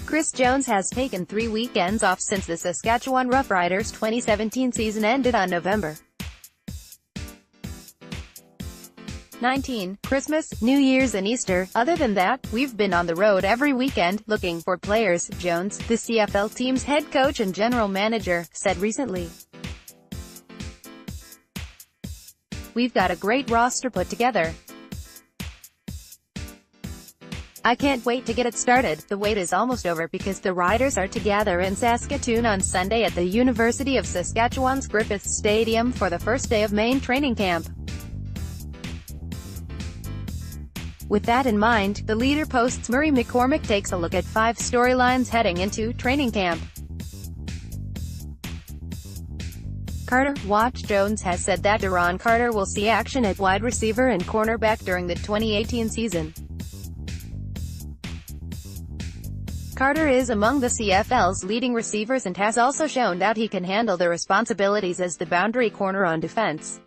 Chris Jones has taken 3 weekends off since the Saskatchewan Roughriders 2017 season ended on November 19, Christmas, New Year's and Easter. Other than that, we've been on the road every weekend, looking for players, Jones, the CFL team's head coach and general manager, said recently. We've got a great roster put together. I can't wait to get it started. The wait is almost over because the Riders are together in Saskatoon on Sunday at the University of Saskatchewan's Griffiths Stadium for the first day of main training camp. With that in mind, the Leader Post's Murray McCormick takes a look at 5 storylines heading into training camp. Carter, Watch Jones has said that Deron Carter will see action at wide receiver and cornerback during the 2018 season. Carter is among the CFL's leading receivers and has also shown that he can handle the responsibilities as the boundary corner on defense.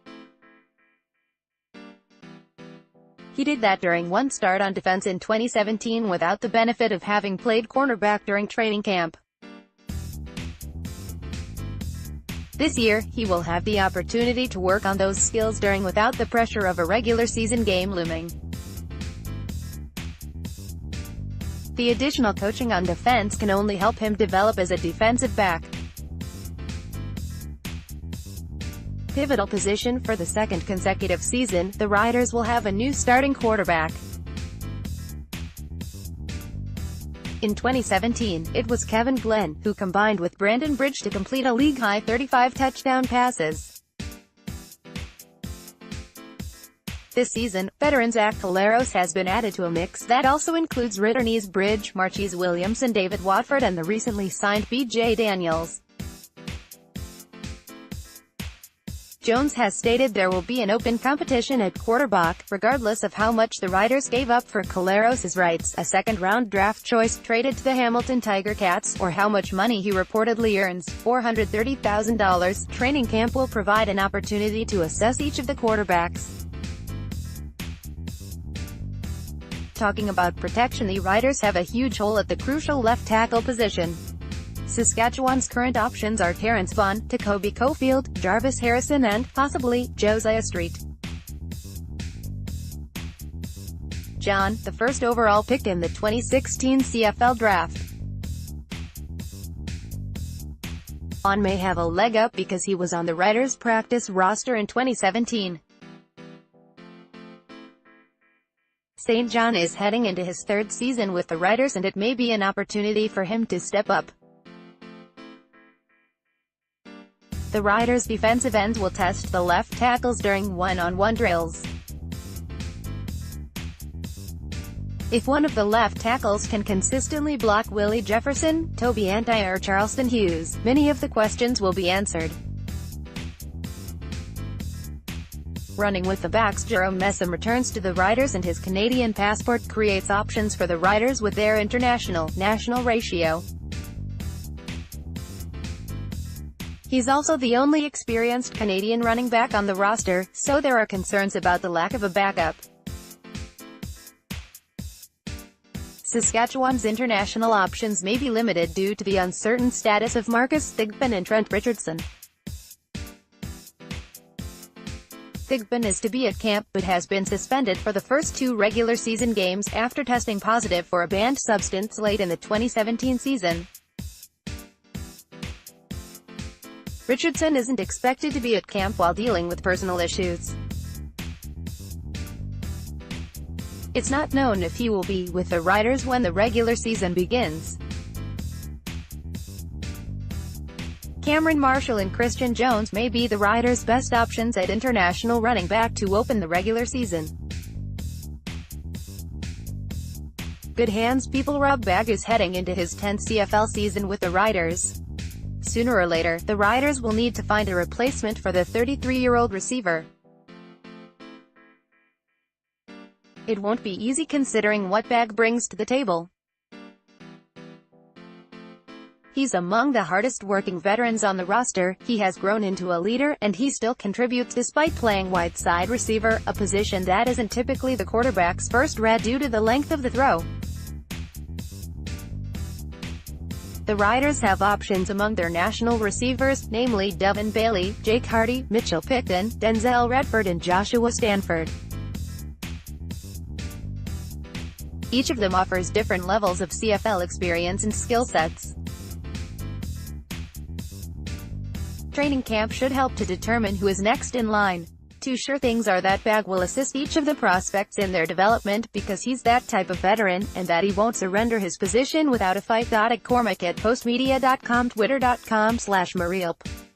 He did that during one start on defense in 2017 without the benefit of having played cornerback during training camp. This year, he will have the opportunity to work on those skills without the pressure of a regular season game looming. The additional coaching on defense can only help him develop as a defensive back. Pivotal position for the second consecutive season, the Riders will have a new starting quarterback. In 2017, it was Kevin Glenn, who combined with Brandon Bridge to complete a league-high 35 touchdown passes. This season, veteran Zach Collaros has been added to a mix that also includes Ritternees Bridge, Marquise Williams and David Watford and the recently signed B.J. Daniels. Jones has stated there will be an open competition at quarterback, regardless of how much the Riders gave up for Collaros' rights, a second-round draft choice traded to the Hamilton Tiger Cats, or how much money he reportedly earns, $430,000. Training camp will provide an opportunity to assess each of the quarterbacks. Talking about protection, the Riders have a huge hole at the crucial left tackle position. Saskatchewan's current options are Terrence Vaughn, Tacoby Cofield, Jarvis Harrison and, possibly, Josiah Street. John, the first overall pick in the 2016 CFL draft. Vaughn may have a leg up because he was on the Riders' practice roster in 2017. St. John is heading into his 3rd season with the Riders and it may be an opportunity for him to step up. The Riders' defensive ends will test the left tackles during one-on-one drills. If one of the left tackles can consistently block Willie Jefferson, Toby Antai or Charleston Hughes, many of the questions will be answered. Running with the backs, Jerome Messam returns to the Riders and his Canadian passport creates options for the Riders with their international-national ratio. He's also the only experienced Canadian running back on the roster, so there are concerns about the lack of a backup. Saskatchewan's international options may be limited due to the uncertain status of Marcus Thigpen and Trent Richardson. Thigpen is to be at camp, but has been suspended for the first 2 regular season games after testing positive for a banned substance late in the 2017 season. Richardson isn't expected to be at camp while dealing with personal issues. It's not known if he will be with the Riders when the regular season begins. Cameron Marshall and Christian Jones may be the Riders' best options at international running back to open the regular season. Good hands. People Rob Bagg is heading into his 10th CFL season with the Riders. Sooner or later, the Riders will need to find a replacement for the 33-year-old receiver. It won't be easy considering what Bagg brings to the table. He's among the hardest-working veterans on the roster, he has grown into a leader, and he still contributes despite playing wide side receiver, a position that isn't typically the quarterback's first read due to the length of the throw. The Riders have options among their national receivers, namely Devin Bailey, Jake Hardy, Mitchell Picton, Denzel Redford and Joshua Stanford. Each of them offers different levels of CFL experience and skill sets. Training camp should help to determine who is next in line. Two sure things are that Bag will assist each of the prospects in their development, because he's that type of veteran, and that he won't surrender his position without a fight. At Cormac at postmedia.com, twitter.com/Marielp.